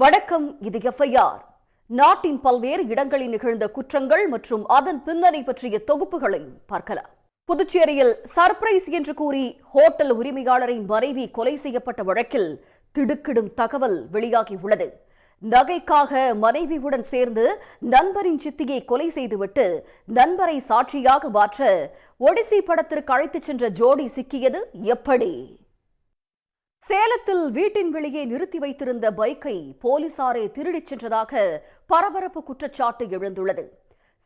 வணக்கம். இது எஃப்ஐஆர். நாட்டின் பல்வேறு இடங்களில் நிகழ்ந்த குற்றங்கள் மற்றும் அதன் பின்னணி பற்றிய தொகுப்புகளை பார்க்கலாம். புதுச்சேரியில் சர்ப்ரைஸ் என்று கூறி ஹோட்டல் உரிமையாளரின் மனைவி கொலை செய்யப்பட்ட வழக்கில் திடுக்கிடும் தகவல் வெளியாகியுள்ளது. நகைக்காக மனைவியுடன் சேர்ந்து நண்பரின் சித்தியை கொலை செய்துவிட்டு நண்பரை சாட்சியாக மாற்ற ஒடிசி படத்திற்கு அழைத்துச் சென்ற ஜோடி சிக்கியது எப்படி? சேலத்தில் வீட்டின் வெளியே நிறுத்தி வைத்திருந்த பைக்கை போலீசாரே திருடிச் சென்றதாக பரபரப்பு குற்றச்சாட்டு எழுந்துள்ளது.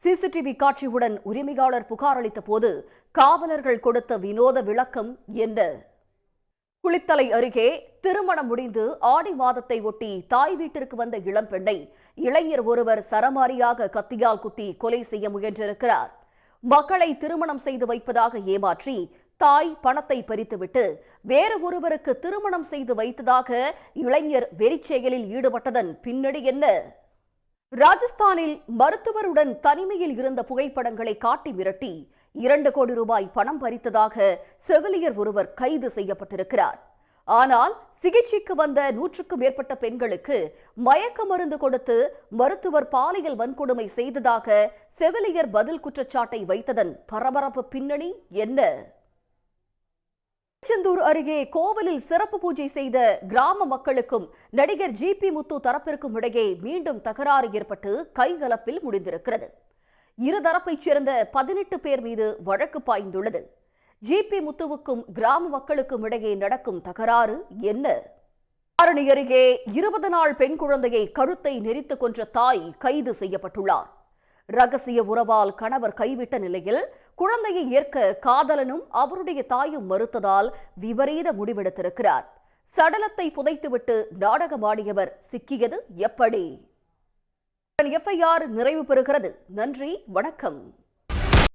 சிசிடிவி காட்சியுடன் உரிமையாளர் புகார் அளித்த போது காவலர்கள் கொடுத்த வினோத விளக்கம் என்ன? குளித்தலை அருகே திருமணம் முடிந்து ஆடி மாதத்தை ஒட்டி தாய் வீட்டிற்கு வந்த இளம்பெண்ணை இளைஞர் ஒருவர் சரமாரியாக கத்தியால் குத்தி கொலை செய்ய முயன்றிருக்கிறார். மக்களை திருமணம் செய்து வைப்பதாக ஏமாற்றி தாய் பணத்தை பறித்துவிட்டு வேறு ஒருவருக்கு திருமணம் செய்து வைத்ததாக இளைஞர் வெறிச்செயலில் ஈடுபட்டதன் பின்னணி என்ன? ராஜஸ்தானில் மருத்துவருடன் தனிமையில் இருந்த புகைப்படங்களை காட்டி மிரட்டி 2 கோடி ரூபாய் பணம் பறித்ததாக செவிலியர் ஒருவர் கைது செய்யப்பட்டிருக்கிறார். ஆனால் சிகிச்சைக்கு வந்த 100க்கும் மேற்பட்ட பெண்களுக்கு மயக்க மருந்து கொடுத்து மருத்துவர் பாலியல் வன்கொடுமை செய்ததாக செவிலியர் பதில் குற்றச்சாட்டை வைத்ததன் பரபரப்பு பின்னணி என்ன? திருச்செந்தூர் அருகே கோவிலில் சிறப்பு பூஜை செய்த கிராம மக்களுக்கும் நடிகர் ஜிபி முத்து தரப்பிற்கும் இடையே மீண்டும் தகராறு ஏற்பட்டு கைகலப்பில் முடிந்திருக்கிறது. இருதரப்பைச் சேர்ந்த 18 பேர் மீது வழக்கு பாய்ந்துள்ளது. ஜிபி முத்துவுக்கும் கிராம மக்களுக்கும் இடையே நடக்கும் தகராறு என்ன? ஆரணி அருகே 20 நாள் பெண் குழந்தையை கழுத்தை நெரித்து கொன்ற தாய் கைது செய்யப்பட்டுள்ளார். ரகசிய உறவால் கணவர் கைவிட்ட நிலையில் குழந்தையை ஏற்க காதலனும் அவருடைய தாயும் மறுத்ததால் விபரீத முடிவெடுத்திருக்கிறார். சடலத்தை புதைத்துவிட்டு நாடகமாடியவர் சிக்கியது எப்படி? எஃப்ஐஆர் நிறைவு பெறுகிறது. நன்றி, வணக்கம்.